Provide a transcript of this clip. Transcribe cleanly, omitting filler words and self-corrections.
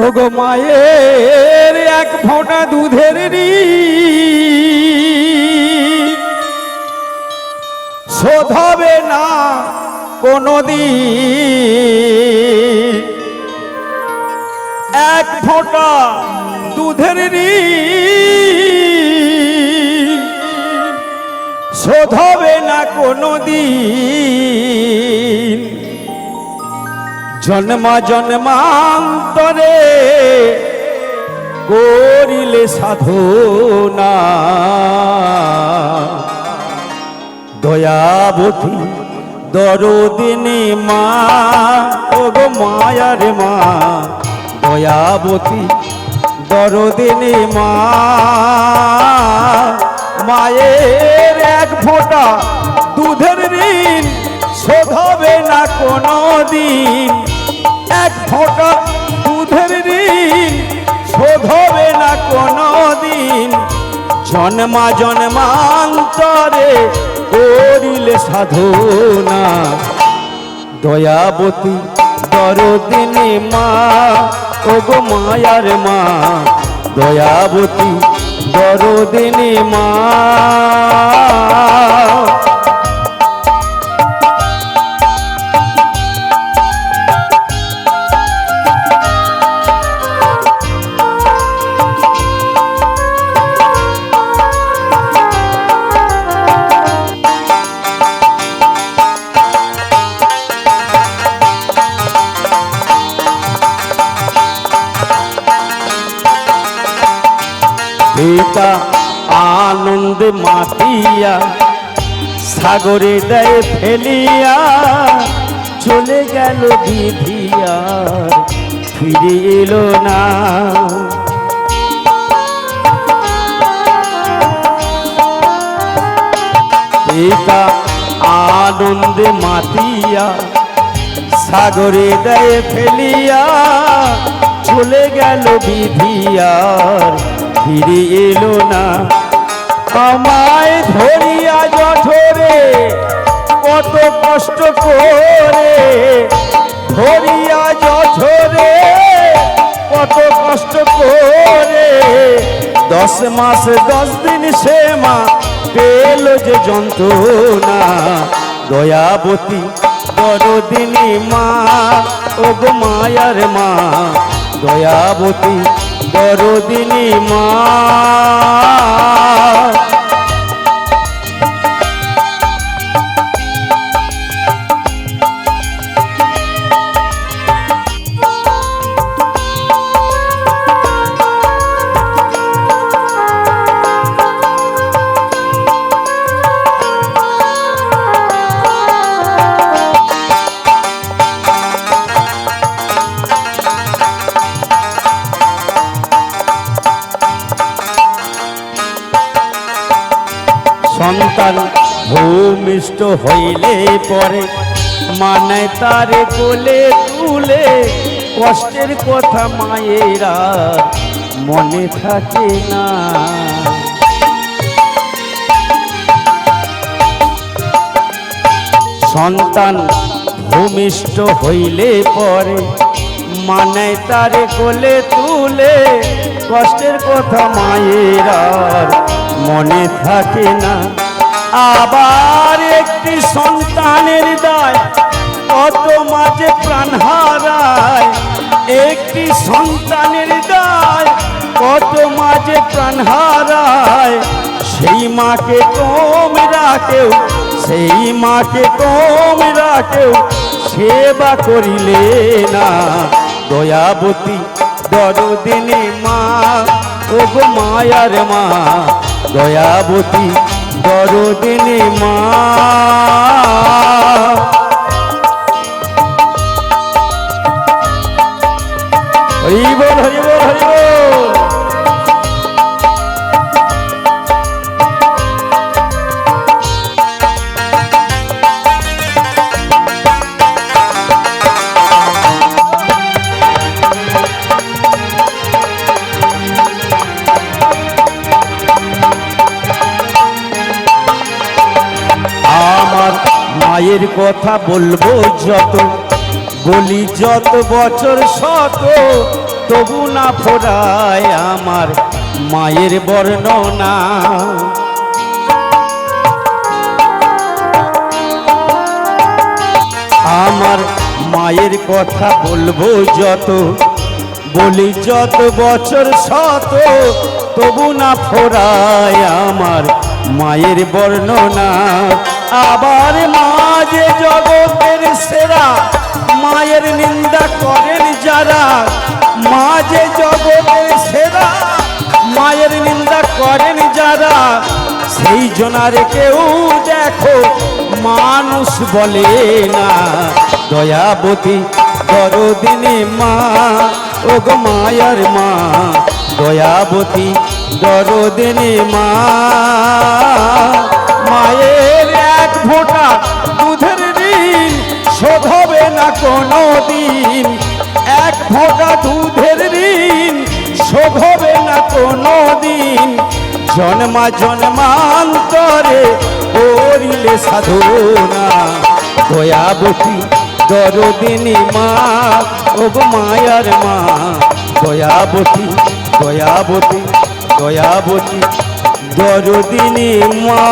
ওগো মায়ের এক ফোঁটা দুধের ঋণ শোধ হবে না কোনোদিন। এক ফোঁটা দুধের ঋণ শোধ হবে না কোনোদিন। জন্মা জন্মান্তরে করিলে সাধনা দয়াবতী দরদিনী মা, ওগো মায়ার মা দয়াবতী দরদিনী মা। মায়ের এক ফোঁটা দুধের ঋণ শোধ হবে না কোনোদিন। এক ফোঁটা দুধের ঋণ শোধ হবে না কোনোদিন। জন্মা জন্মান্তরে করিলে সাধনা দয়াবতী দরদিনী মা, ওগো মায়ার মা দয়াবতী দরদিনী মা। পিতা আনন্দ মাতিয়া সাগরে দেয় ফেলিয়া চলে গেল বিধিয়া ফিরে এলো না। পিতা আনন্দ মাতিয়া সাগরে দেয় ফেলিয়া চলে গেল বিধিয়ার ফিরে এলো না। আমায় ধরিয়া জঠরে কত কষ্ট করে, ধরিয়া জঠরে কত কষ্ট করে 10 মাস 10 দিন সে মা পেল যে যন্ত্রণা দয়াবতী দরদিনী মা, ওগো মায়ার মা দয়াবতী দরদিনী মা। সন্তান ভূমিষ্ঠ হইলে পরে মানে তার কোলে তুলে কষ্টের কথা মায়েরা মনে থাকে না। সন্তান ভূমিষ্ঠ হইলে পরে মানে তার কোলে তুলে কষ্টের কথা মায়েরা মনে থাকে না। আবার একটি সন্তানের দায় কত মাঝে প্রাণ হারায়, একটি সন্তানের দায় কত মাঝে প্রাণ হারায়। সেই মাকে তোমরা কেউ, সেই মাকে তোমরা কেউ সেবা করিলে না দয়াবতী দরদিনী মা, ওগো মায়ার মা দয়াবতী দরদিনী মা। হরি বল হরি বল হরি বল। মায়ের কথা বলবো যত, বলি যত বছর শত তবু না ফোরায় আমার মায়ের বর্ণনা। আমার মায়ের কথা বলবো যত, বলি যত বছর শত, তবু না ফোরায় আমার মায়ের বর্ণনা। আবার মা যে জগতের সেরা, মায়ের নিন্দা করেন যারা। মা যে জগতের সেরা, মায়ের নিন্দা করেন যারা। সেই জনার কেউ দেখো মানুষ বলে না। দয়াবতী দরদিনী মা, ও গো মায়ার মা, দয়াবতী দরদিনী মা। মায়ের এক ফোঁটা দুধের ঋণ শোধ হবে না কোনো দিন। এক ফোঁটা দুধের ঋণ শোধ হবে না কোনো দিন। জন্মা জন্মান্তরে করিলে সাধনা। দয়াবতী দরদিনী মা, ও গো মায়ার মা, দয়াবতী দয়াবতী দয়াবতী দরদিনী মা।